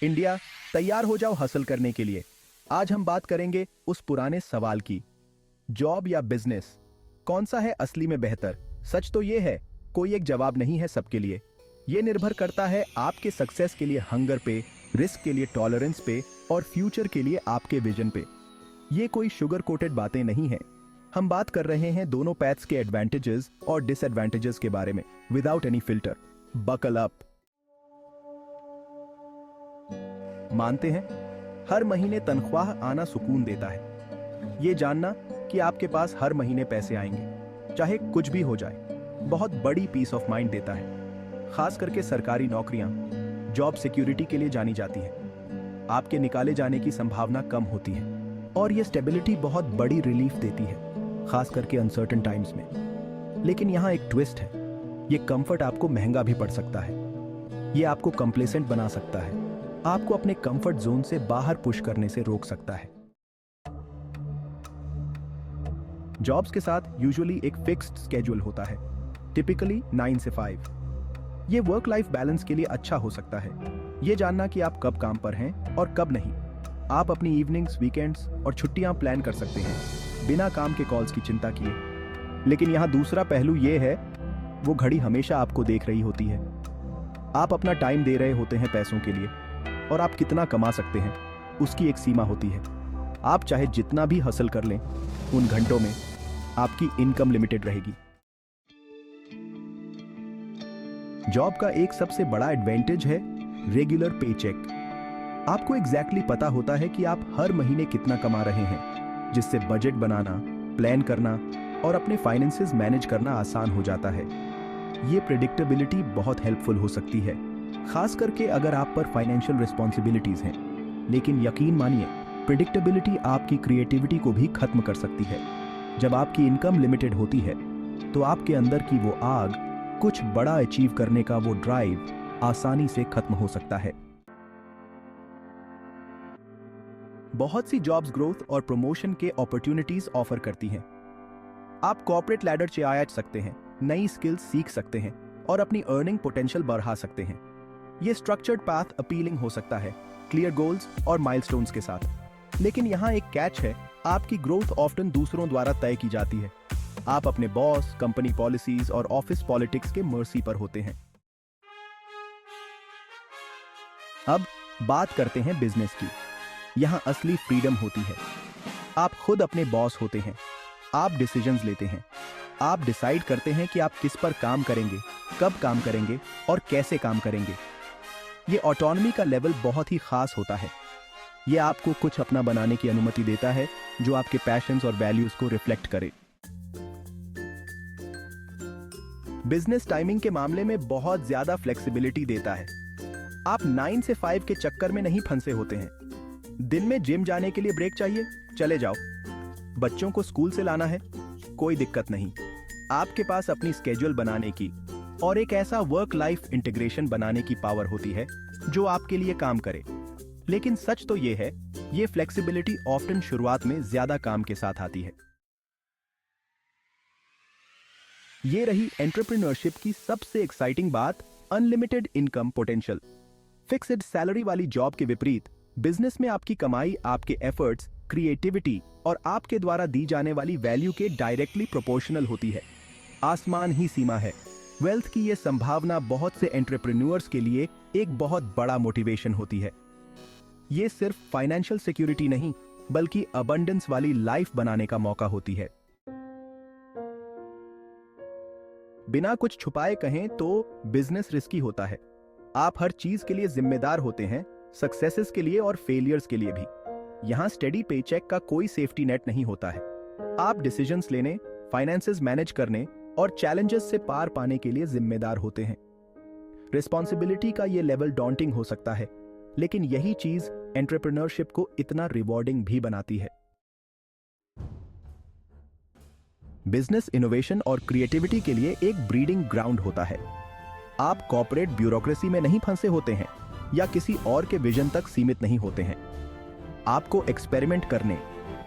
India, तैयार हो जाओ हसल करने के लिए। आज हम बात करेंगे उस पुराने सवाल की, जॉब या बिजनेस, कौन सा है असली में बेहतर। सच तो ये है, कोई एक जवाब नहीं है सबके लिए। ये निर्भर करता है आपके सक्सेस के लिए हंगर पे, रिस्क के लिए टॉलरेंस पे और फ्यूचर के लिए आपके विजन पे। ये कोई शुगर कोटेड बातें नहीं है। हम बात कर रहे हैं दोनों पैथ्स के एडवांटेजेस और डिसएडवांटेजेस के बारे में, without any filter. Buckle up. मानते हैं, हर महीने तनख्वाह आना सुकून देता है। ये जानना कि आपके पास हर महीने पैसे आएंगे, चाहे कुछ भी हो जाए, बहुत बड़ी पीस ऑफ माइंड देता है। खास करके सरकारी नौकरियां जॉब सिक्योरिटी के लिए जानी जाती है। आपके निकाले जाने की संभावना कम होती है और ये स्टेबिलिटी बहुत बड़ी रिलीफ देती है, खास करके अनसर्टेन टाइम्स में। लेकिन यहाँ एक ट्विस्ट है, ये कंफर्ट आपको महंगा भी पड़ सकता है। ये आपको कंप्लेसेंट बना सकता है, आपको अपने कंफर्ट जोन से बाहर पुश करने से रोक सकता है। जॉब्स के साथ यूजुअली एक फिक्स्ड स्केड्यूल होता है, टिपिकली 9 से 5। ये वर्क लाइफ बैलेंस के लिए अच्छा हो सकता है, ये जानना कि आप कब काम पर हैं और कब नहीं। आप अपनी इवनिंग्स, वीकेंड्स और छुट्टियां प्लान कर सकते हैं बिना काम के कॉल्स की चिंता किए। लेकिन यहाँ दूसरा पहलू ये है, वो घड़ी हमेशा आपको देख रही होती है। आप अपना टाइम दे रहे होते हैं पैसों के लिए, और आप कितना कमा सकते हैं उसकी एक सीमा होती है। आप चाहे जितना भी हासिल कर लें, उन घंटों में आपकी इनकम लिमिटेड रहेगी। जॉब का एक सबसे बड़ा एडवांटेज है रेगुलर पेचेक। आपको एग्जैक्टली पता होता है कि आप हर महीने कितना कमा रहे हैं, जिससे बजट बनाना, प्लान करना और अपने फाइनेंसेस मैनेज करना आसान हो जाता है। ये प्रेडिक्टेबिलिटी बहुत हेल्पफुल हो सकती है, खास करके अगर आप पर फाइनेंशियल रिस्पॉन्सिबिलिटीज हैं। लेकिन यकीन मानिए, प्रेडिक्टेबिलिटी आपकी क्रिएटिविटी को भी खत्म कर सकती है। जब आपकी इनकम लिमिटेड होती है, तो आपके अंदर की वो आग, कुछ बड़ा अचीव करने का वो ड्राइव आसानी से खत्म हो सकता है। बहुत सी जॉब्स ग्रोथ और प्रमोशन के अपॉर्चुनिटीज ऑफर करती हैं। आप कॉर्पोरेट लैडर चढ़ सकते हैं, नई स्किल्स सीख सकते हैं और अपनी अर्निंग पोटेंशियल बढ़ा सकते हैं। ये स्ट्रक्चर्ड पाथ अपीलिंग हो सकता है, क्लियर गोल्स और माइलस्टोन्स के साथ। लेकिन यहाँ एक कैच है, आपकी ग्रोथ ऑफ्टन दूसरों द्वारा तय की जाती है। आप अपने बॉस, कंपनी पॉलिसीज और ऑफिस पॉलिटिक्स के मर्सी पर होते हैं। अब बात करते हैं बिजनेस की। यहाँ असली फ्रीडम होती है। आप खुद अपने बॉस होते हैं। आप डिसीजंस लेते हैं। आप डिसाइड करते हैं कि आप किस पर काम करेंगे, कब काम करेंगे और कैसे काम करेंगे। ये ऑटोनॉमी का लेवल बहुत ही खास होता है। ये आपको कुछ अपना बनाने की अनुमति देता है, जो आपके पैशंस और वैल्यूज को रिफ्लेक्ट करे। बिजनेस टाइमिंग के मामले में बहुत ज्यादा फ्लेक्सिबिलिटी देता है। आप 9 से 5 के चक्कर में नहीं फंसे होते हैं। दिन में जिम जाने के लिए ब्रेक चाहिए, चले जाओ। बच्चों को स्कूल से लाना है, कोई दिक्कत नहीं। आपके पास अपनी स्केड्यूल बनाने की और एक ऐसा वर्क लाइफ इंटीग्रेशन बनाने की पावर होती है जो आपके लिए काम करे। लेकिन सच तो ये है, ये फ्लेक्सिबिलिटी ऑफ्टन शुरुआत में ज्यादा काम के साथ आती है। ये रही एंटरप्रेन्योरशिप की सबसे एक्साइटिंग बात, unlimited income potential. Fixed salary वाली जॉब के विपरीत, बिजनेस में आपकी कमाई आपके एफर्ट्स, क्रिएटिविटी और आपके द्वारा दी जाने वाली वैल्यू के डायरेक्टली प्रोपोर्शनल होती है। आसमान ही सीमा है। वेल्थ की ये संभावना बहुत से एंटरप्रेन्योर्स के लिए एक बहुत बड़ा मोटिवेशन होती है। ये सिर्फ फाइनेंशियल सिक्योरिटी नहीं, बल्कि अबंडेंस वाली लाइफ बनाने का मौका होती है। बिना कुछ छुपाए कहें तो बिजनेस रिस्की होता है। आप हर चीज के लिए जिम्मेदार होते हैं, सक्सेसेस के लिए और फेलियर्स के लिए भी। यहां स्टेडी पेचेक का कोई सेफ्टी नेट नहीं होता है। आप डिसीजंस लेने, फाइनेंसेस मैनेज करने और चैलेंजेस से पार पाने के लिए जिम्मेदार होते हैं। रिस्पॉन्सिबिलिटी का ये लेवल डॉन्टिंग हो सकता है, लेकिन यही चीज एंटरप्रेन्योरशिप को इतना रिवॉर्डिंग भी बनाती है। बिजनेस इनोवेशन और क्रिएटिविटी के लिए एक ब्रीडिंग ग्राउंड होता है। आप कॉर्पोरेट ब्यूरोक्रेसी में नहीं फंसे होते हैं या किसी और के विजन तक सीमित नहीं होते हैं। आपको एक्सपेरिमेंट करने,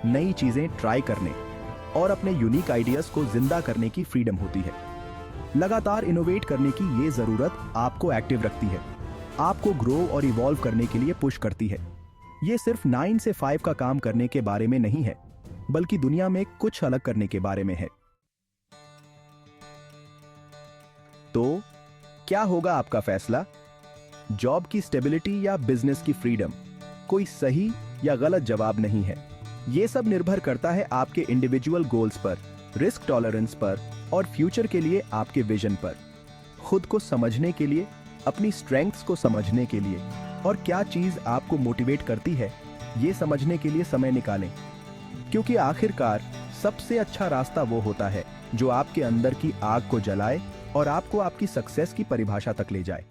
नई चीजें ट्राई करने और अपने यूनिक आइडियाज को जिंदा करने की फ्रीडम होती है। लगातार इनोवेट करने की ये जरूरत आपको एक्टिव रखती है। आपको ग्रो और इवॉल्व करने के लिए पुश करती है। ये सिर्फ 9 से 5 का काम करने के बारे में नहीं है, बल्कि दुनिया में कुछ अलग करने के बारे में है। तो क्या होगा आपका फैसला? जॉब की स्टेबिलिटी या बिजनेस की फ्रीडम? कोई सही या गलत जवाब नहीं है। यह सब निर्भर करता है आपके इंडिविजुअल गोल्स पर, रिस्क टॉलरेंस पर और फ्यूचर के लिए आपके विजन पर। खुद को समझने के लिए, अपनी स्ट्रेंथ्स को समझने के लिए और क्या चीज आपको मोटिवेट करती है, ये समझने के लिए समय निकालें। क्योंकि आखिरकार सबसे अच्छा रास्ता वो होता है जो आपके अंदर की आग को जलाए और आपको आपकी सक्सेस की परिभाषा तक ले जाए।